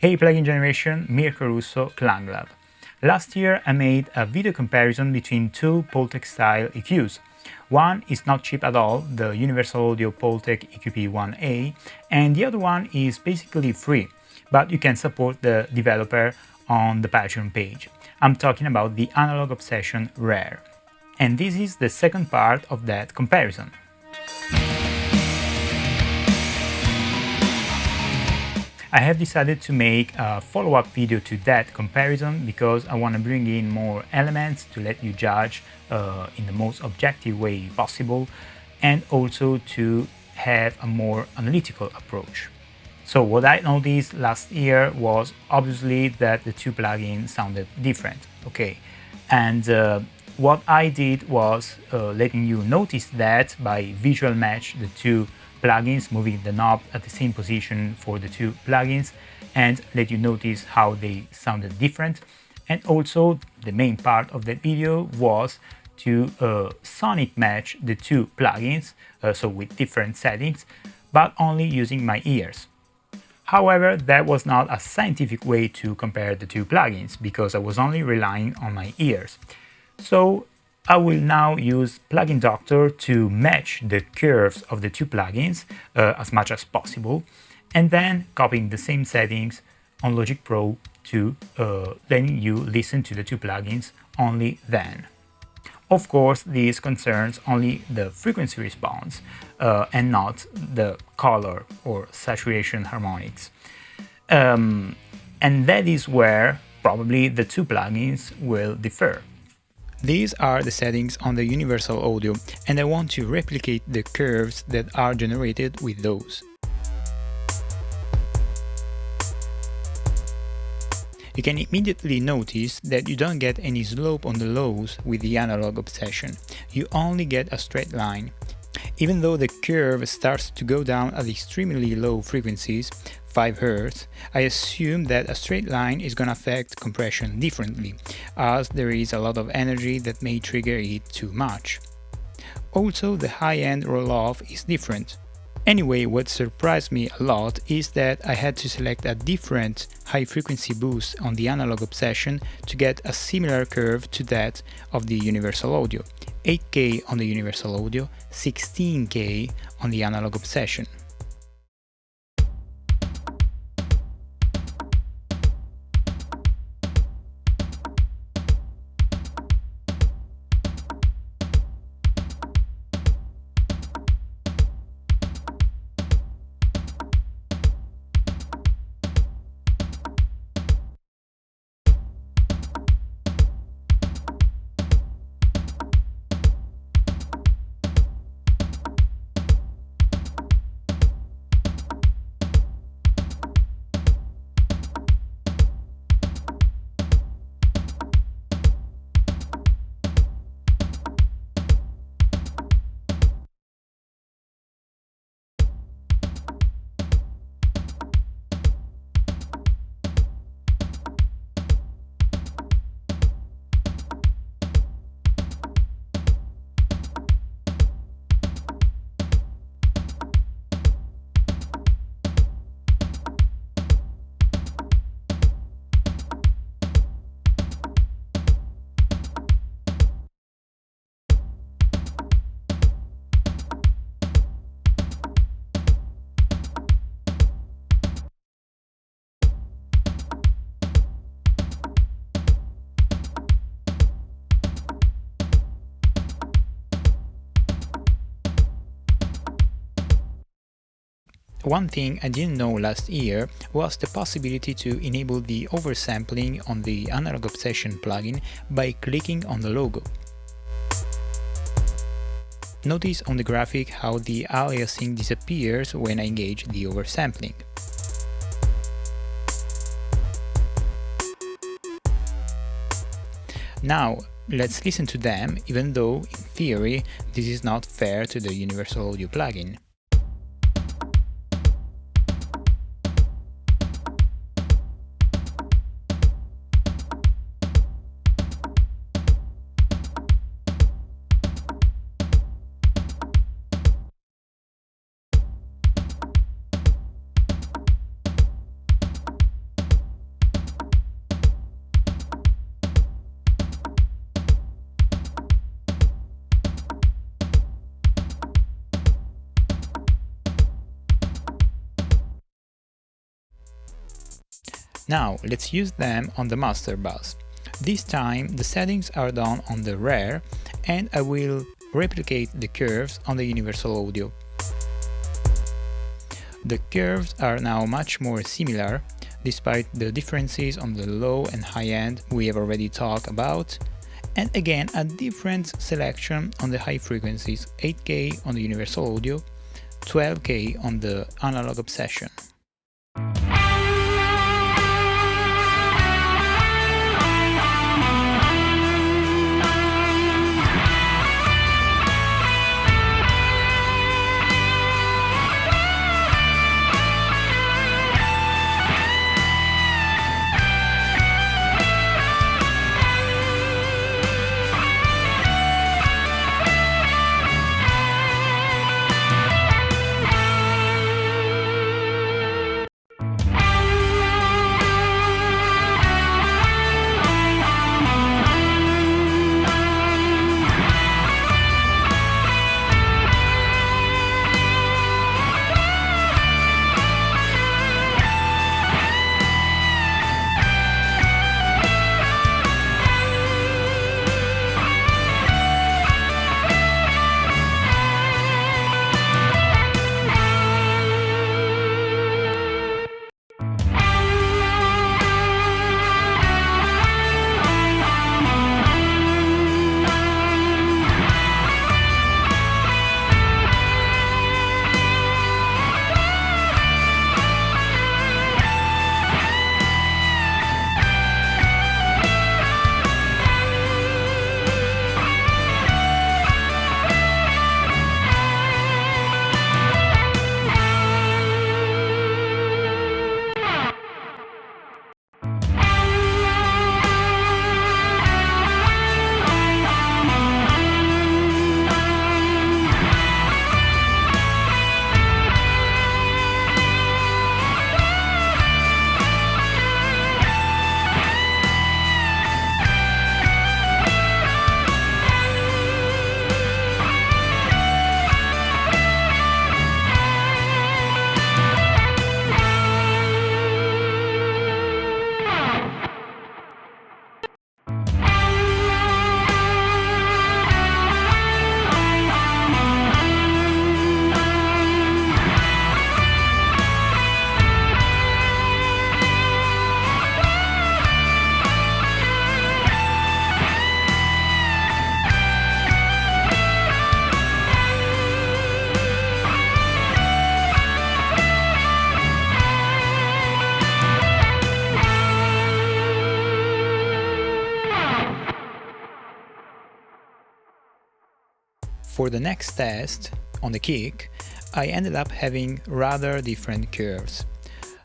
Hey plugin generation, Mirko Russo, Lab. Last year I made a video comparison between two Pultec style EQs. One is not cheap at all, the Universal Audio Pultec EQP1A, and the other one is basically free, but you can support the developer on the Patreon page. I'm talking about the Analog Obsession Rare. And this is the second part of that comparison. I have decided to make a follow-up video to that comparison because I want to bring in more elements to let you judge in the most objective way possible, and also to have a more analytical approach. So what I noticed last year was obviously that the two plugins sounded different, okay? And what I did was letting you notice that by visual match the two plugins, moving the knob at the same position for the two plugins, and let you notice how they sounded different. And also the main part of that video was to sonic match the two plugins, so with different settings, but only using my ears. However, that was not a scientific way to compare the two plugins, because I was only relying on my ears. So I will now use Plugin Doctor to match the curves of the two plugins as much as possible, and then copying the same settings on Logic Pro to letting you listen to the two plugins only then. Of course, this concerns only the frequency response and not the color or saturation harmonics. And that is where probably the two plugins will differ. These are the settings on the Universal Audio, and I want to replicate the curves that are generated with those. You can immediately notice that you don't get any slope on the lows with the Analog Obsession, you only get a straight line. Even though the curve starts to go down at extremely low frequencies, 5 Hz, I assume that a straight line is gonna affect compression differently, as there is a lot of energy that may trigger it too much. Also, the high-end roll-off is different. Anyway, what surprised me a lot is that I had to select a different high-frequency boost on the Analog Obsession to get a similar curve to that of the Universal Audio. 8K on the Universal Audio, 16K on the Analog Obsession. One thing I didn't know last year was the possibility to enable the oversampling on the Analog Obsession plugin by clicking on the logo. Notice on the graphic how the aliasing disappears when I engage the oversampling. Now, let's listen to them, even though, in theory, this is not fair to the Universal Audio plugin. Now let's use them on the master bus. This time the settings are done on the rare and I will replicate the curves on the Universal Audio. The curves are now much more similar, despite the differences on the low and high end we have already talked about, and again a different selection on the high frequencies, 8K on the Universal Audio, 12K on the Analog Obsession. For the next test, on the kick, I ended up having rather different curves.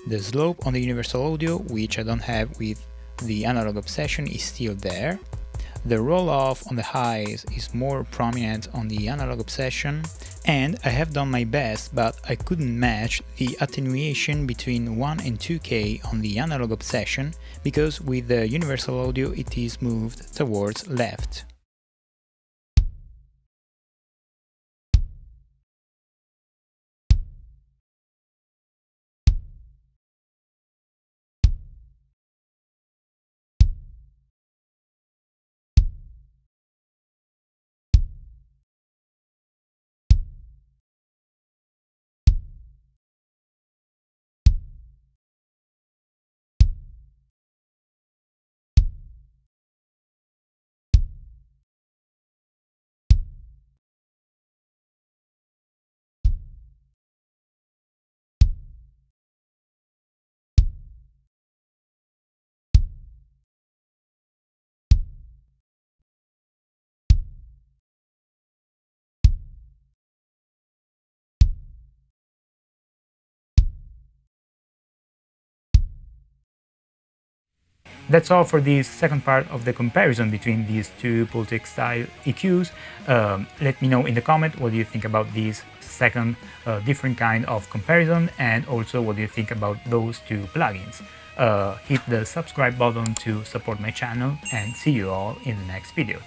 The slope on the Universal Audio, which I don't have with the Analog Obsession, is still there. The roll-off on the highs is more prominent on the Analog Obsession, and I have done my best, but I couldn't match the attenuation between 1 and 2K on the Analog Obsession, because with the Universal Audio it is moved towards left. That's all for this second part of the comparison between these two Pultec style EQs. Let me know in the comment what do you think about this second different kind of comparison, and also what do you think about those two plugins. Hit the subscribe button to support my channel, and see you all in the next video.